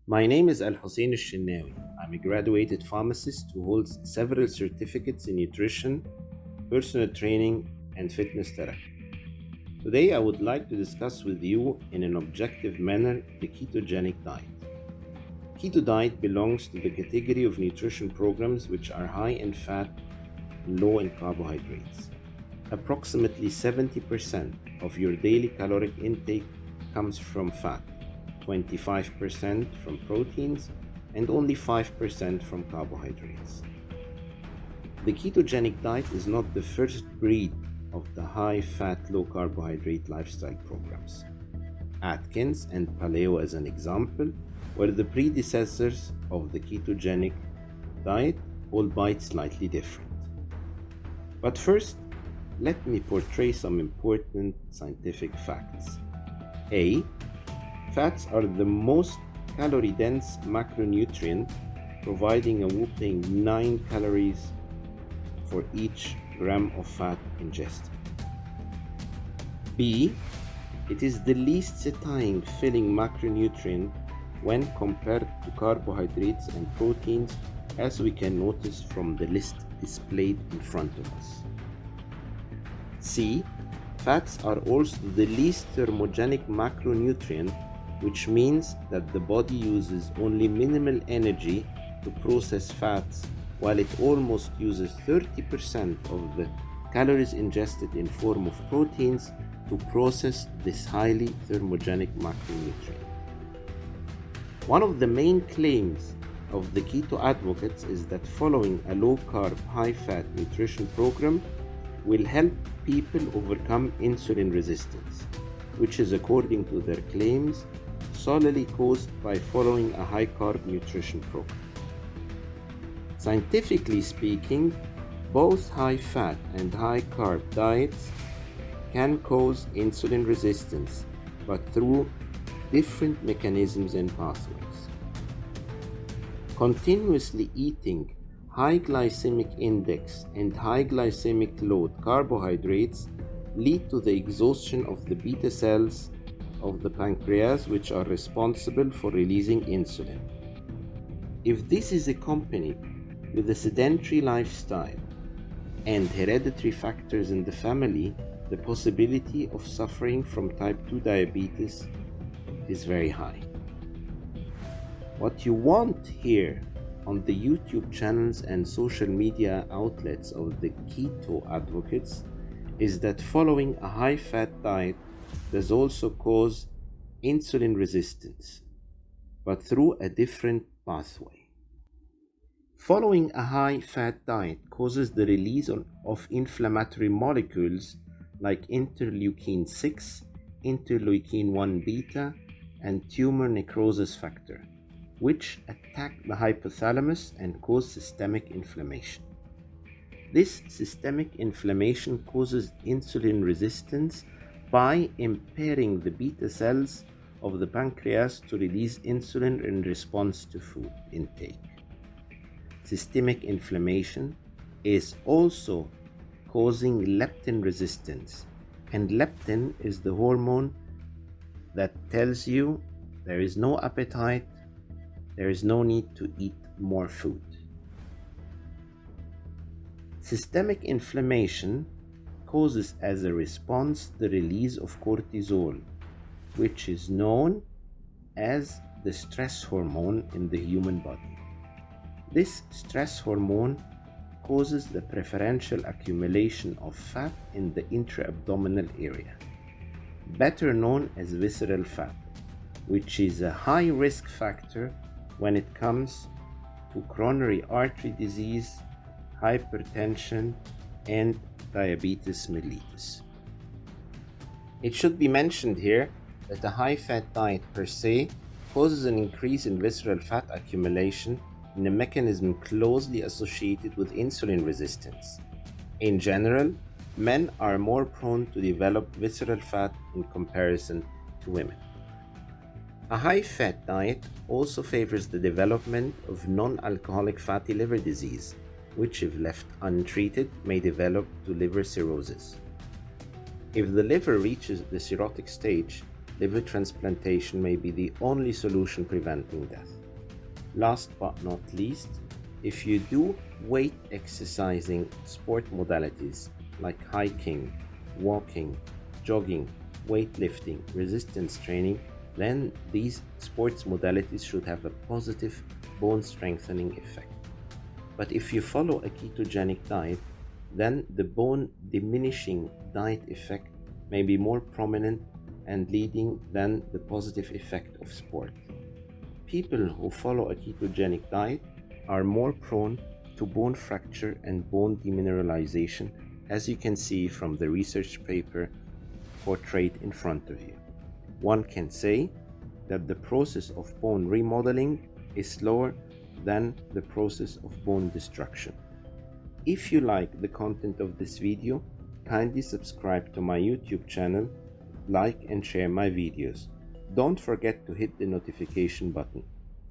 My name is El-Shennawy. I'm a graduated pharmacist who holds several certificates in nutrition, personal training, and fitness therapy. Today, I would like to discuss with you in an objective manner the ketogenic diet. Keto diet belongs to the category of nutrition programs which are high in fat and low in carbohydrates. Approximately 70% of your daily caloric intake comes from fat, 25% from proteins, and only 5% from carbohydrates. The ketogenic diet is not the first breed of the high-fat, low-carbohydrate lifestyle programs. Atkins and Paleo, as an example, were the predecessors of the ketogenic diet, albeit slightly different. But first, let me portray some important scientific facts. A. Fats are the most calorie-dense macronutrient, providing a whopping 9 calories for each gram of fat ingested. B. It is the least satiating filling macronutrient when compared to carbohydrates and proteins, as we can notice from the list displayed in front of us. C. Fats are also the least thermogenic macronutrient, which means that the body uses only minimal energy to process fats, while it almost uses 30% of the calories ingested in form of proteins to process this highly thermogenic macronutrient. One of the main claims of the keto advocates is that following a low-carb, high-fat nutrition program will help people overcome insulin resistance, which is, according to their claims, solely caused by following a high-carb nutrition program. Scientifically speaking, both high-fat and high-carb diets can cause insulin resistance, but through different mechanisms and pathways. Continuously eating high glycemic index and high glycemic load carbohydrates lead to the exhaustion of the beta cells of the pancreas, which are responsible for releasing insulin. If this is accompanied with a sedentary lifestyle and hereditary factors in the family, the possibility of suffering from type 2 diabetes is very high. What you want here on the YouTube channels and social media outlets of the keto advocates is that following a high-fat diet does also cause insulin resistance, but through a different pathway. Following a high-fat diet causes the release of inflammatory molecules like interleukin 6, interleukin 1 beta, and tumor necrosis factor, which attack the hypothalamus and cause systemic inflammation. This systemic inflammation causes insulin resistance by impairing the beta cells of the pancreas to release insulin in response to food intake. Systemic inflammation is also causing leptin resistance, and leptin is the hormone that tells you there is no appetite, there is no need to eat more food. Systemic inflammation causes as a response the release of cortisol, which is known as the stress hormone in the human body. This stress hormone causes the preferential accumulation of fat in the intra-abdominal area, better known as visceral fat, which is a high risk factor when it comes to coronary artery disease, hypertension, and diabetes mellitus. It should be mentioned here that a high-fat diet per se causes an increase in visceral fat accumulation in a mechanism closely associated with insulin resistance. In general, men are more prone to develop visceral fat in comparison to women. A high-fat diet also favors the development of non-alcoholic fatty liver disease, which, if left untreated, may develop to liver cirrhosis. If the liver reaches the cirrhotic stage, liver transplantation may be the only solution preventing death. Last but not least, if you do weight exercising sport modalities like hiking, walking, jogging, weightlifting, resistance training, then these sports modalities should have a positive bone strengthening effect. But if you follow a ketogenic diet, then the bone diminishing diet effect may be more prominent and leading than the positive effect of sport. People who follow a ketogenic diet are more prone to bone fracture and bone demineralization, as you can see from the research paper portrayed in front of you. One can say that the process of bone remodeling is slower than the process of bone destruction. If you like the content of this video, kindly subscribe to my YouTube channel, like and share my videos. Don't forget to hit the notification button.